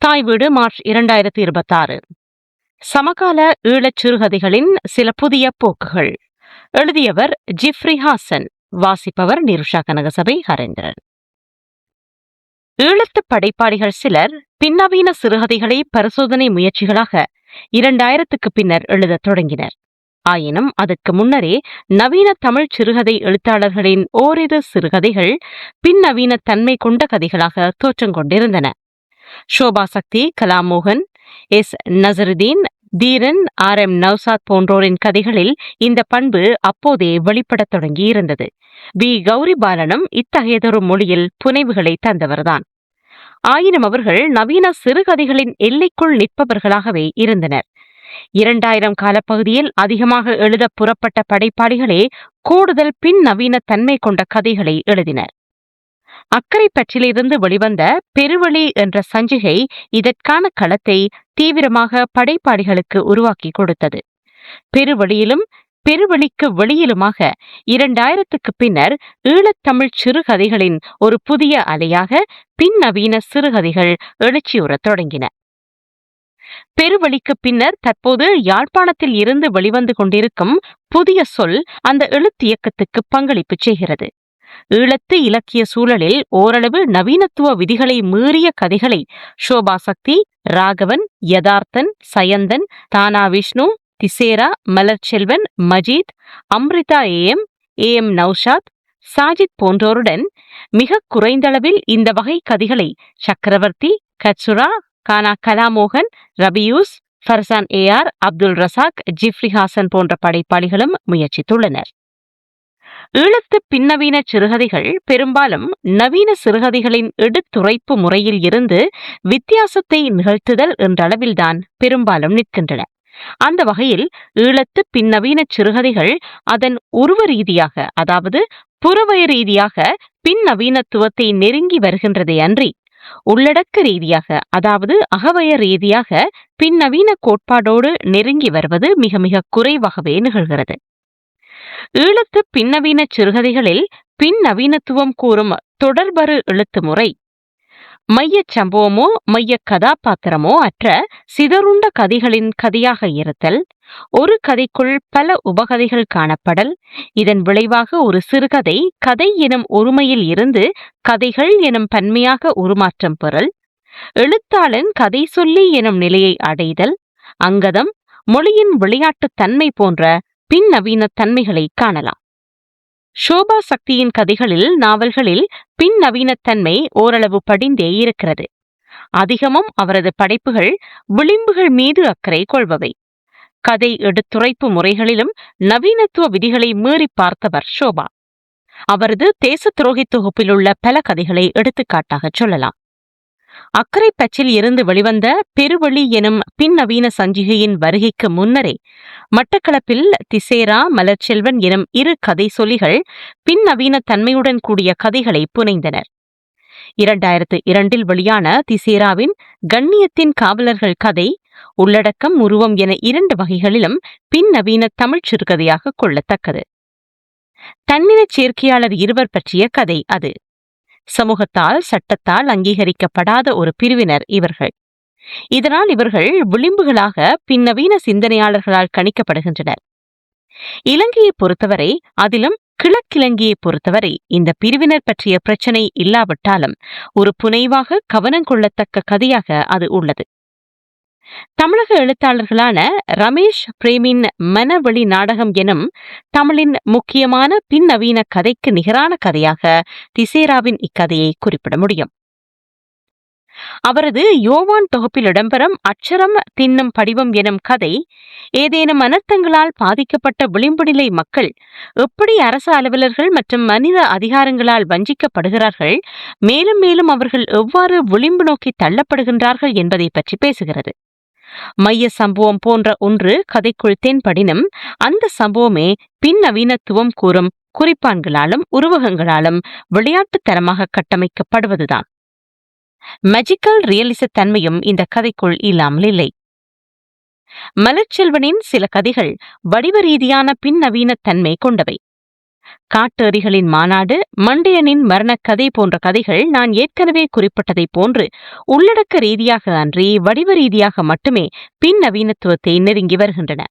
தாய் வீடு மார்ச் 2026. சமகால ஈழச் சிறுகதைகளின் சில புதிய போக்குகள். எழுதியவர் ஜிப்ரி ஹாசன். வாசிப்பவர் நிருஷா கனகசபை ஹரேந்திரன். ஈழத்து படைப்பாளிகள் சிலர் பின்னவீன சிறுகதைகளை பரிசோதனை முயற்சிகளாக 2000க்கு பின்னர் எழுதத் தொடங்கினர். ஆயினும் அதற்கு முன்னரே நவீன தமிழ் சிறுகதை எழுத்தாளர்களின் ஓரிரு சிறுகதைகள் பின்னவீன தன்மை கொண்ட கதைகளாக தோற்றம் கொண்டிருந்தன. ஷோபா சக்தி, கலாமோகன், எஸ். நசருதீன், தீரன், R.M. நௌசாத் போன்றோரின் கதைகளில் இந்த பண்பு அப்போதே வெளிப்படத் தொடங்கியிருந்தது. வி. கௌரி பாலனும் இத்தகையதொரு மொழியில் புனைவுகளை தந்தவர்தான். ஆயினும் அவர்கள் நவீன சிறுகதைகளின் எல்லைக்குள் நிற்பவர்களாகவே இருந்தனர். 2000 காலப்பகுதியில் அதிகமாக எழுத புறப்பட்ட படைப்பாளிகளே கூடுதல் பின் நவீன தன்மை கொண்ட கதைகளை எழுதினர். அக்கரை பற்றிலிருந்து வெளிவந்த பெருவழி என்ற சஞ்சிகை இதற்கான களத்தை தீவிரமாக படைப்பாளிகளுக்கு உருவாக்கி கொடுத்தது. பெருவழியிலும் பெருவழிக்கு வெளியிலுமாக 2000க்கு பின்னர் ஈழத்தமிழ் சிறுகதைகளின் ஒரு புதிய அலையாக பின் நவீன சிறுகதைகள் எழுச்சியுறத் தொடங்கின. பெருவழிக்கு பின்னர் தற்போது யாழ்ப்பாணத்தில் இருந்து வெளிவந்து கொண்டிருக்கும் புதிய சொல் அந்த எழுத்தியக்கத்துக்கு பங்களிப்பு செய்கிறது. ஈழத்து இலக்கிய சூழலில் ஓரளவு நவீனத்துவ விதிகளை மீறிய கதைகளை ஷோபா சக்தி, ராகவன், யதார்த்தன், சயந்தன், தானா விஷ்ணு, திசேரா, மலர்ச்செல்வன், மஜீத், அம்ரிதா A.M. நௌஷாத், சாஜித் போன்றோருடன் மிக குறைந்தளவில் இந்த வகை கதைகளை சக்கரவர்த்தி, கச்சுரா, கானா கலாமோகன், ரபியூஸ், ஃபர்சான் A.R., அப்துல் ரசாக், ஜிப்ரி ஹாசன் போன்ற படைப்பாளிகளும் முயற்சித்துள்ளனர். ஈழத்து பின்னவீன சிறுகதைகள் பெரும்பாலும் நவீன சிறுகதைகளின் எடுத்துரைப்பு முறையில் இருந்து வித்தியாசத்தை நிகழ்த்துதல் என்றளவில்தான் பெரும்பாலும் நிற்கின்றன. அந்த வகையில் ஈழத்து பின்னவீன சிறுகதைகள் அதன் உருவ ரீதியாக, அதாவது புறவய ரீதியாக பின்னவீனத்துவத்தை நெருங்கி வருகின்றதே அன்றி உள்ளடக்க ரீதியாக, அதாவது அகவய ரீதியாக பின்னவீன கோட்பாடோடு நெருங்கி வருவது மிக மிக குறைவாகவே நிகழ்கிறது. ஈழத்து பின்னவீன சிறுகதைகளில் பின்னவீனத்துவம் கூறும் தொடர்பறு எழுத்து முறை மையச் சம்பவமோ மைய கதாபாத்திரமோ அற்ற சிதறுண்ட கதைகளின் கதையாக இருத்தல், ஒரு கதைக்குள் பல உபகதைகள் காணப்படல், இதன் விளைவாக ஒரு சிறுகதை கதை எனும் ஒருமையில் இருந்து கதைகள் எனும் பன்மையாக உருமாற்றம் பெறல், எழுத்தாளன் கதை சொல்லி எனும் நிலையை அடைதல், அங்கதம், மொழியின் விளையாட்டுத் தன்மை போன்ற பின் நவீன தன்மைகளை காணலாம். ஷோபா சக்தியின் கதைகளில், நாவல்களில் பின் நவீனத்தன்மை ஓரளவு படிந்தே இருக்கிறது. அதிகமும் அவரது படைப்புகள் விளிம்புகள் மீது அக்கறை கொள்பவை. கதை எடுத்துரைப்பு முறைகளிலும் நவீனத்துவ விதிகளை மீறி பார்த்தவர் ஷோபா. அவரது தேச துரோகி தொகுப்பிலுள்ள பல கதைகளை எடுத்துக்காட்டாக சொல்லலாம். அக்கரை பச்சில் இருந்து வெளிவந்த பெருவழி எனும் பின் நவீன சஞ்சிகையின் வருகைக்கு முன்னரே மட்டக்களப்பில் திசேரா, மலர்ச்செல்வன் எனும் இரு கதை சொல்லிகள் பின் நவீன தன்மையுடன் கூடிய கதைகளை புனைந்தனர். 2002 வெளியான திசேராவின் கண்ணியத்தின் காவலர்கள் கதை உள்ளடக்கம், உருவம் என 2 வகைகளிலும் பின் நவீன தமிழ் சிறுகதையாக கொள்ளத்தக்கது. தன்னினச் சேர்க்கையாளர் இருவர் பற்றிய கதை அது. சமூகத்தால், சட்டத்தால் அங்கீகரிக்கப்படாத ஒரு பிரிவினர் இவர்கள். இதனால் இவர்கள் விளிம்புகளாக பின்னவீன சிந்தனையாளர்களால் கணிக்கப்படுகின்றனர். இலங்கையை பொறுத்தவரை, அதிலும் கிழக்கிலங்கையை பொறுத்தவரை இந்த பிரிவினர் பற்றிய பிரச்சினை இல்லாவிட்டாலும் ஒரு புனைவாக கவனம் கொள்ளத்தக்க கதையாக அது உள்ளது. தமிழக எழுத்தாளர்களான ரமேஷ் பிரேமின் மனவெளி நாடகம் எனும் தமிழின் முக்கியமான பின்னவீன கதைக்கு நிகரான கதையாக திசேராவின் இக்கதையை குறிப்பிட முடியும். அவரது யோவான் தொகுப்பில் இடம்பெறும் அச்சரம் தின்னும் படிவம் எனும் கதை ஏதேனும் அனர்த்தங்களால் பாதிக்கப்பட்ட விளிம்பு நிலை மக்கள் எப்படி அரசு அலுவலர்கள் மற்றும் மனித அதிகாரங்களால் வஞ்சிக்கப்படுகிறார்கள், மேலும் மேலும் அவர்கள் எவ்வாறு விளிம்பு நோக்கி தள்ளப்படுகின்றார்கள் என்பதை பற்றி பேசுகிறது. மைய சம்பவம் போன்ற ஒன்று கதைக்குள் தென்படினும் அந்த சம்பவமே பின் நவீனத்துவம் கூறும் குறிப்பான்களாலும் உருவகங்களாலும் விளையாட்டுத்தனமாக கட்டமைக்கப்படுவதுதான். மேஜிக்கல் ரியலிச தன்மையும் இந்த கதைக்குள் இல்லாமல் இல்லை. மலர்ச்செல்வனின் சில கதைகள் வடிவ ரீதியான பின் நவீன தன்மை கொண்டவை. காட்டேரிகளின் மாநாடு, மண்டியனின் மரணக்கதை போன்ற கதைகள் நான் ஏற்கனவே குறிப்பிட்டதைப் போன்று உள்ளடக்க ரீதியாக அன்றி வடிவ ரீதியாக மட்டுமே பின் நவீனத்துவத்தை நெருங்கி வருகின்றன.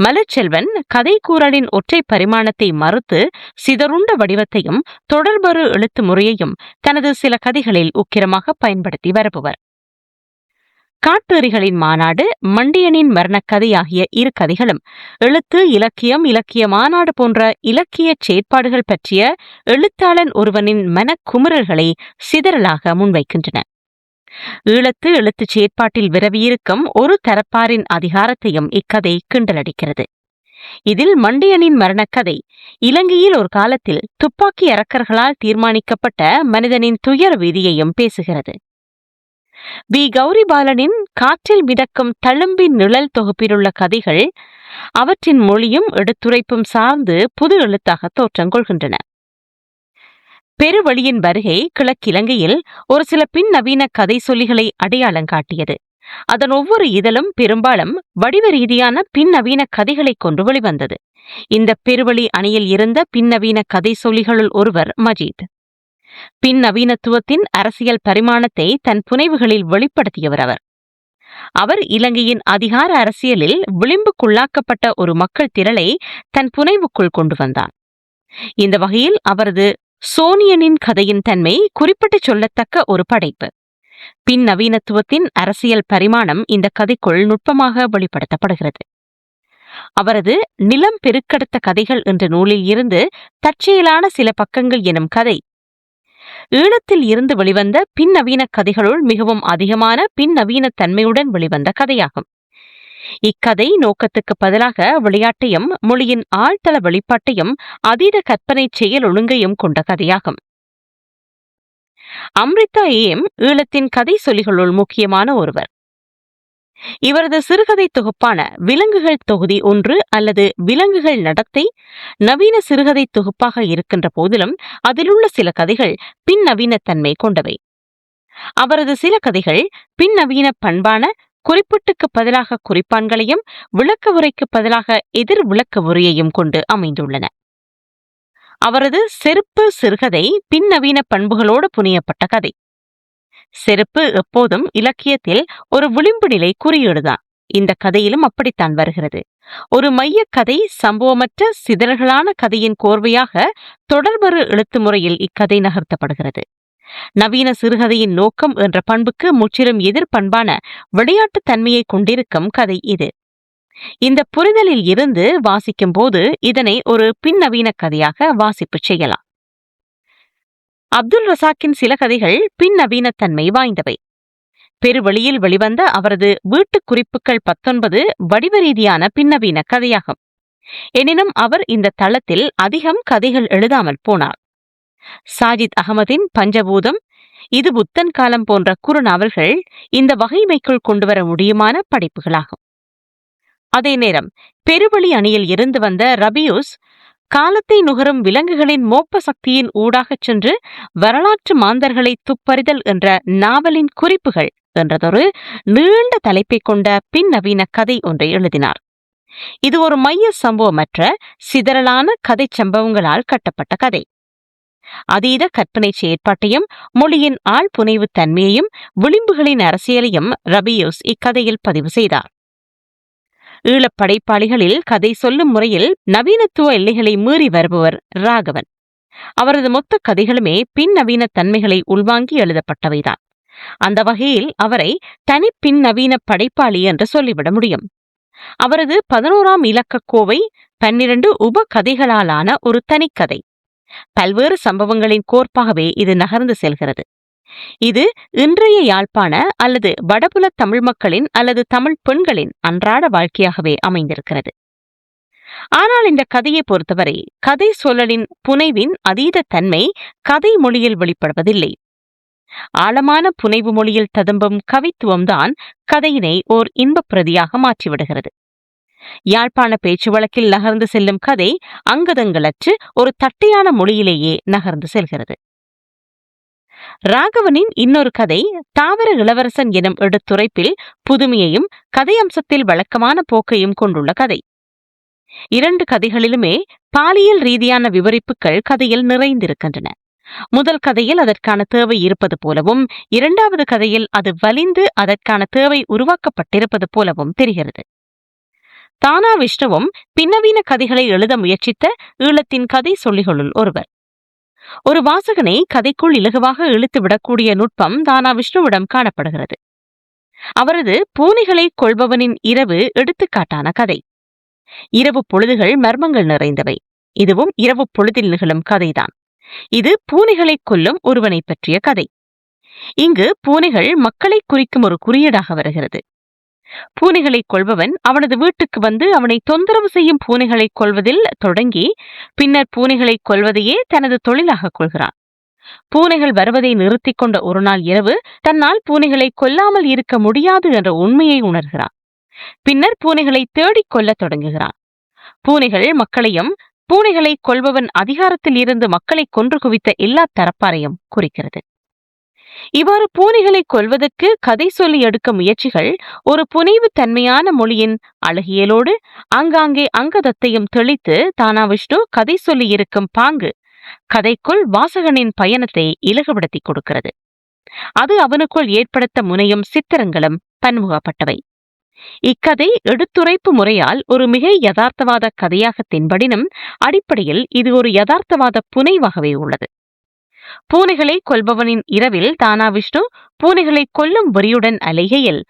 மலர்ச்செல்வன் கதை கூறலின் ஒற்றை பரிமாணத்தை மறுத்து சிதறுண்ட வடிவத்தையும் தொடர்பறு எழுத்து முறையையும் தனது சில கதைகளில் உக்கிரமாக பயன்படுத்தி வருபவர். காட்டேரிகளின் மாநாடு, மண்டியனின் மரணக்கதை ஆகிய இரு கதைகளும் எழுத்து, இலக்கியம், இலக்கிய மாநாடு போன்ற இலக்கிய செயற்பாடுகள் பற்றிய எழுத்தாளன் ஒருவனின் மனக்குமுறல்களை சிதறலாக முன்வைக்கின்றன. ஈழத்து எழுத்துச் செயற்பாட்டில் விரவியிருக்கும் ஒரு தரப்பாரின் அதிகாரத்தையும் இக்கதை கிண்டலடிக்கிறது. இதில் மண்டியனின் மரணக்கதை இலங்கையில் ஒரு காலத்தில் துப்பாக்கி அரக்கர்களால் தீர்மானிக்கப்பட்ட மனிதனின் துயர வீதியையும் பேசுகிறது. வி. கௌரிபாலனின் காற்றில் மிதக்கும் தழும்பின் நிழல் தொகுப்பிலுள்ள கதைகள் அவற்றின் மொழியும் எடுத்துரைப்பும் சார்ந்து புது எழுத்தாக தோற்றங்கொள்கின்றன. பெருவழியின் வருகை கிழக்கிலங்கையில் ஒரு சில பின் நவீன கதை சொல்லிகளை அடையாளம் காட்டியது. அதன் ஒவ்வொரு இதழும் பெரும்பாலும் வடிவ ரீதியான பின் நவீன கதைகளை கொண்டு வெளிவந்தது. இந்த பெருவழி அணியில் இருந்த பின்னவீன கதை சொல்லிகளுள் ஒருவர் மஜீத். பின் நவீனத்துவத்தின் அரசியல் பரிமாணத்தை தன் புனைவுகளில் வெளிப்படுத்தியவர் அவர். அவர் இலங்கையின் அதிகார அரசியலில் விளிம்புக்குள்ளாக்கப்பட்ட ஒரு மக்கள் திரளை தன் புனைவுக்குள் கொண்டு வந்தார். இந்த வகையில் அவரது சோனியனின் கதையின் தன்மை குறிப்பிட்டு சொல்லத்தக்க ஒரு படைப்பு. பின் நவீனத்துவத்தின் அரசியல் பரிமாணம் இந்த கதைக்குள் நுட்பமாக வெளிப்படுத்தப்படுகிறது. அவரது நிலம் பெருக்கெடுத்த கதைகள் என்ற நூலில் இருந்து தற்செயலான சில பக்கங்கள் எனும் கதை ஈழத்தில் இருந்து வெளிவந்த பின் நவீன கதைகளுள் மிகவும் அதிகமான பின் நவீன தன்மையுடன் வெளிவந்த கதையாகும். இக்கதை நோக்கத்துக்கு பதிலாக விளையாட்டையும் மொழியின் ஆழ்தள வெளிப்பாட்டையும் அதீத கற்பனை செயல் ஒழுங்கையும் கொண்ட கதையாகும். அம்ரிதா ஏம் ஈழத்தின் கதை சொல்லிகளுள் முக்கியமான ஒருவர். இவரது சிறுகதை தொகுப்பான விலங்குகள் தொகுதி 1 அல்லது விலங்குகள் நடத்தை நவீன சிறுகதை தொகுப்பாக இருக்கின்ற போதிலும் அதிலுள்ள சில கதைகள் பின் நவீன தன்மை கொண்டவை. அவரது சில கதைகள் பின் நவீன பண்பான குறிப்பிட்டுக்கு பதிலாக குறிப்பான்களையும் விளக்க உரைக்கு பதிலாக எதிர் விளக்க உரையையும் கொண்டு அமைந்துள்ளன. அவரது செருப்பு சிறுகதை பின் நவீன பண்புகளோடு புனையப்பட்ட கதை. செருப்பு எப்போதும் இலக்கியத்தில் ஒரு விளிம்பு நிலை குறியீடுதான். இந்த கதையிலும் அப்படித்தான் வருகிறது. ஒரு மைய கதை சம்பவமற்ற சிதறல்களான கதையின் கோர்வையாக தொடர்பறு எழுத்து முறையில் இக்கதை நகர்த்தப்படுகிறது. நவீன சிறுகதையின் நோக்கம் என்ற பண்புக்கு முற்றிலும் எதிர்பண்பான விளையாட்டு தன்மையை கொண்டிருக்கும் கதை இது. இந்த புரிதலில் இருந்து வாசிக்கும் போது இதனை ஒரு பின் நவீன கதையாக வாசிப்பு செய்யலாம். அப்துல் ரசாக்கின் சில கதைகள் பின் நவீன தன்மை வாய்ந்தவை. பெருவெளியில் வெளிவந்த அவரது வீட்டு குறிப்புகள் 19 வடிவ ரீதியான பின்னவீன கதையாகும். எனினும் அவர் இந்த தளத்தில் அதிகம் கதைகள் எழுதாமல் போனார். சாஜித் அகமதின் பஞ்சபூதம், இது புத்தன் காலம் போன்ற குறுநாவல்கள் இந்த வகைமைக்குள் கொண்டுவர முடியுமான படைப்புகளாகும். அதே நேரம் பெருவெளி அணியில் இருந்து வந்த ரபியூஸ் காலத்தை நுகரும் விலங்குகளின் மோப்ப சக்தியின் ஊடாகச் சென்று வரலாற்று மாந்தர்களை துப்பறிதல் என்ற நாவலின் குறிப்புகள் என்றதொரு நீண்ட தலைப்பை கொண்ட பின் நவீன கதை ஒன்றை எழுதினார். இது ஒரு மைய சம்பவமற்ற சிதறலான கதை சம்பவங்களால் கட்டப்பட்ட கதை. அதீத கற்பனை செயற்பாட்டையும் மொழியின் ஆழ்புனைவு தன்மையையும் விளிம்புகளின் அரசியலையும் ரபியூஸ் இக்கதையில் பதிவு செய்தார். ஈழப் படைப்பாளிகளில் கதை சொல்லும் முறையில் நவீனத்துவ எல்லைகளை மீறி வருபவர் ராகவன். அவரது மொத்த கதைகளுமே பின் நவீன தன்மைகளை உள்வாங்கி எழுதப்பட்டவைதான். அந்த வகையில் அவரை தனி பின் நவீன படைப்பாளி என்று சொல்லிவிட முடியும். அவரது 11ஆம் இலக்க கோவை 12 உப கதைகளாலான ஒரு தனிக்கதை. பல்வேறு சம்பவங்களின் கோர்ப்பாகவே இது நகர்ந்து செல்கிறது. இது இன்றைய யாழ்ப்பாண அல்லது வடபுல தமிழ் மக்களின் அல்லது தமிழ் பெண்களின் அன்றாட வாழ்க்கையாகவே அமைந்திருக்கிறது. ஆனால் இந்த கதையை பொறுத்தவரை கதை சொல்லலின் புனைவின் அதீத தன்மை கதை மொழியில் வெளிப்படுவதில்லை. ஆழமான புனைவு மொழியில் ததும்பும் கவித்துவம்தான் கதையினை ஓர் இன்பப் பிரதியாக மாற்றிவிடுகிறது. யாழ்ப்பாண பேச்சு வழக்கில் நகர்ந்து செல்லும் கதை அங்கதங்களற்று ஒரு தட்டையான மொழியிலேயே நகர்ந்து செல்கிறது. ராகவனின் இன்னொரு கதை தாவர இளவரசன் எனும் எடுத்துரைப்பில் புதுமையையும் கதை அம்சத்தில் வழக்கமான போக்கையும் கொண்டுள்ள கதை. 2 கதைகளிலுமே பாலியல் ரீதியான விவரிப்புகள் கதையில் நிறைந்திருக்கின்றன. முதல் கதையில் அதற்கான தேவை இருப்பது போலவும், 2வது கதையில் அது வலிந்து அதற்கான தேவை உருவாக்கப்பட்டிருப்பது போலவும் தெரிகிறது. தானா விஷ்ணுவும் பின்னவீன கதைகளை எழுத முயற்சித்த ஈழத்தின் கதை சொல்லிகளுள் ஒருவர். ஒரு வாசகனை கதைக்குள் இலகுவாக இழுத்துவிடக்கூடிய நுட்பம் தானா விஷ்ணுவிடம் காணப்படுகிறது. அவரது பூனைகளை கொள்பவனின் இரவு எடுத்துக்காட்டான கதை. இரவு பொழுதுகள் மர்மங்கள் நிறைந்தவை. இதுவும் இரவு பொழுதில் நிகழும் கதைதான். இது பூனைகளை கொல்லும் ஒருவனை பற்றிய கதை. இங்கு பூனைகள் மக்களை குறிக்கும் ஒரு குறியீடாக வருகிறது. பூனைகளை கொள்பவன் அவனது வீட்டுக்கு வந்து அவனை தொந்தரவு செய்யும் பூனைகளை கொல்வதில் தொடங்கி பின்னர் பூனைகளை கொல்வதையே தனது தொழிலாக கொள்கிறான். பூனைகள் வருவதை நிறுத்திக் கொண்ட ஒரு நாள் இரவு தன்னால் பூனைகளை கொல்லாமல் இருக்க முடியாது என்ற உண்மையை உணர்கிறான். பின்னர் பூனைகளை தேடிக் கொல்ல தொடங்குகிறான். பூனைகள் மக்களையும் பூனைகளை கொல்பவன் அதிகாரத்தில் இருந்து மக்களை கொன்று குவித்த எல்லா தரப்பாரையும் குறிக்கிறது. இவ்வாறு பூனைகளை கொல்வதற்கு கதை சொல்லி எடுக்க முயற்சிகள் ஒரு புனைவு தன்மையான மொழியின் அழகியலோடு ஆங்காங்கே அங்கதத்தையும் தெளித்து தானா விஷ்ணு கதை சொல்லி இருக்கும் பாங்கு கதைக்குள் வாசகனின் பயணத்தை இலகுபடுத்தி கொடுக்கிறது. அது அவனுக்குள் ஏற்படுத்த முனையும் சித்திரங்களும் பன்முகப்பட்டவை. இக்கதை எடுத்துரைப்பு முறையால் ஒரு மிக யதார்த்தவாத கதையாக தென்படினும் அடிப்படையில் இது ஒரு யதார்த்தவாத புனைவாகவே உள்ளது. பூனைகளை கொல்பவனின் இரவில் தானா விஷ்ணு பூனைகளை கொல்லும் வெறியுடன் அலைகையில்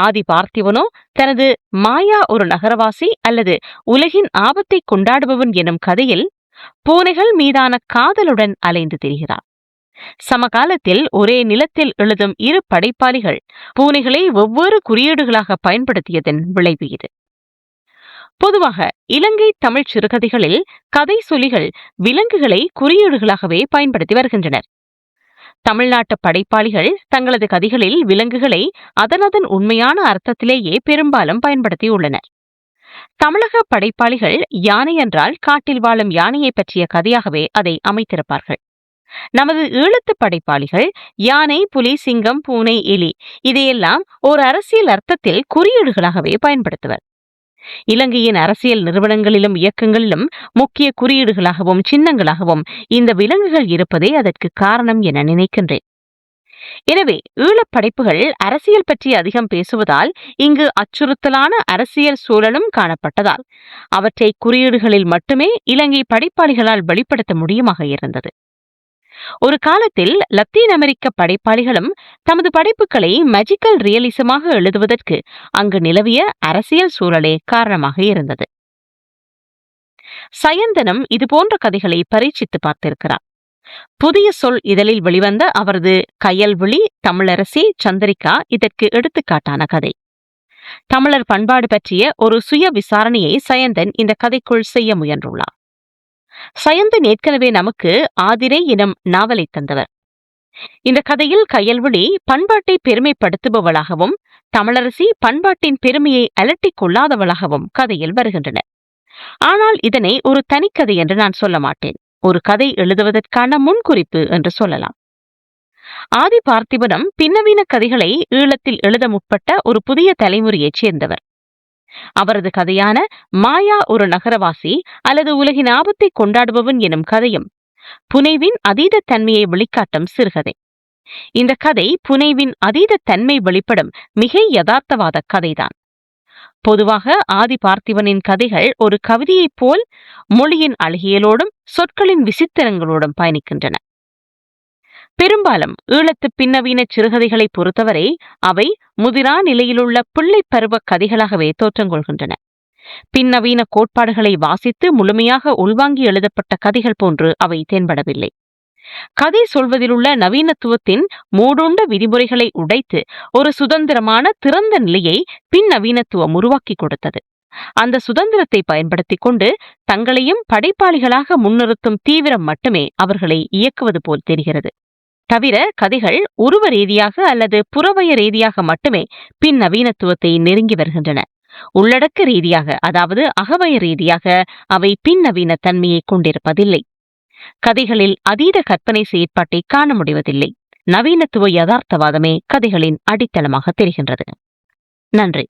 ஆதி பார்த்திவனோ தனது மாயா ஒரு நகரவாசி அல்லது உலகின் ஆபத்தை கொண்டாடுபவன் எனும் கதையில் பூனைகள் மீதான காதலுடன் அலைந்து திரிகிறார். சமகாலத்தில் ஒரே நிலத்தில் எழுதும் இரு படைப்பாளிகள் பூனைகளை வெவ்வேறு குறியீடுகளாக பயன்படுத்தியதன் விளைவு இது. பொதுவாக இலங்கை தமிழ் சிறுகதைகளில் கதை சொலிகள் விலங்குகளை குறியீடுகளாகவே பயன்படுத்தி வருகின்றனர். தமிழ்நாட்டு படைப்பாளிகள் தங்களது கதைகளில் விலங்குகளை அதனதன் உண்மையான அர்த்தத்திலேயே பெரும்பாலும் பயன்படுத்தியுள்ளனர். தமிழக படைப்பாளிகள் யானை என்றால் காட்டில் வாழும் யானையை பற்றிய கதையாகவே அதை அமைத்திருப்பார்கள். நமது ஈழத்து படைப்பாளிகள் யானை, புலி, சிங்கம், பூனை, எலி இதையெல்லாம் ஒரு அரசியல் அர்த்தத்தில் குறியீடுகளாகவே பயன்படுத்துவர். இலங்கையின் அரசியல் நிறுவனங்களிலும் இயக்கங்களிலும் முக்கிய குறியீடுகளாகவும் சின்னங்களாகவும் இந்த விலங்குகள் இருப்பதே அதற்கு காரணம் என நினைக்கின்றேன். எனவே ஈழப் படைப்புகள் அரசியல் பற்றி அதிகம் பேசுவதால் இங்கு அச்சுறுத்தலான அரசியல் சூழலும் காணப்பட்டதால் அவற்றை குறியீடுகளில் மட்டுமே இலங்கை படைப்பாளிகளால் வெளிப்படுத்த முடியுமாக இருந்தது. ஒரு காலத்தில் லத்தீன் அமெரிக்க படைப்பாளிகளும் தமது படைப்புகளை மேஜிக்கல் ரியலிசமாக எழுதுவதற்கு அங்கு நிலவிய அரசியல் சூழலே காரணமாக இருந்தது. சயந்தனம் இதுபோன்ற கதைகளை பரீட்சித்து பார்த்திருக்கிறார். புதிய சொல் இதழில் வெளிவந்த அவரது கயல்விழி, தமிழரசி, சந்திரிகா இதற்கு எடுத்துக்காட்டான கதை. தமிழர் பண்பாடு பற்றிய ஒரு சுய விசாரணையை சயந்தன் இந்த கதைக்குள் செய்ய முயன்றுள்ளார். சயந்தன் ஏற்கனவே நமக்கு ஆதிரை எனும் நாவலை தந்தவர். இந்த கதையில் கயல்விழி பண்பாட்டை பெருமைப்படுத்துபவளாகவும் தமிழரசி பண்பாட்டின் பெருமையை அலட்டிக் கொள்ளாதவளாகவும் கதையில் வருகின்றனர். ஆனால் இதனை ஒரு தனிக்கதை என்று நான் சொல்ல மாட்டேன். ஒரு கதை எழுதுவதற்கான முன்குறிப்பு என்று சொல்லலாம். ஆதி பார்த்திபனும் பின்னவீன கதைகளை ஈழத்தில் எழுத முற்பட்ட ஒரு புதிய தலைமுறையைச் சேர்ந்தவர். அவரது கதையான மாயா ஒரு நகரவாசி அல்லது உலகின் ஆபத்தை கொண்டாடுபவன் எனும் கதையும் புனைவின் அதீத தன்மையை வெளிக்காட்டும் சிறுகதை. இந்த கதை புனைவின் அதீத தன்மை வெளிப்படும் மிக யதார்த்தவாத கதைதான். பொதுவாக ஆதி பார்த்திபனின் கதைகள் ஒரு கவிதையைப் போல் மொழியின் அழகியலோடும் சொற்களின் விசித்திரங்களோடும் பயணிக்கின்றன. பெரும்பாலும் ஈழத்து பின்னவீன சிறுகதைகளை பொறுத்தவரை அவை முதிரா நிலையிலுள்ள பிள்ளை பருவ கதைகளாகவே தோற்றங்கொள்கின்றன. பின்னவீன கோட்பாடுகளை வாசித்து முழுமையாக உள்வாங்கி எழுதப்பட்ட கதைகள் போன்று அவை தென்படவில்லை. கதை சொல்வதிலுள்ள நவீனத்துவத்தின் மூடுண்ட விதிமுறைகளை உடைத்து ஒரு சுதந்திரமான திறந்த நிலையை பின்னவீனத்துவம் உருவாக்கி கொடுத்தது. அந்த சுதந்திரத்தை பயன்படுத்திக் கொண்டு தங்களையும் படைப்பாளிகளாக முன்னிறுத்தும் தீவிரம் மட்டுமே அவர்களை இயக்குவது போல் தெரிகிறது. தவிர கதைகள் உருவ ரீதியாக அல்லது புறவய ரீதியாக மட்டுமே பின்னவீனத்துவத்தை நெருங்கி வருகின்றன. உள்ளடக்க ரீதியாக, அதாவது அகவய ரீதியாக அவை பின்னவீன தன்மையை கொண்டிருப்பதில்லை. கதைகளில் அதீத கற்பனை செயற்பாட்டை காண முடிவதில்லை. நவீனத்துவ யதார்த்தவாதமே கதைகளின் அடித்தளமாக தெரிகின்றது. நன்றி.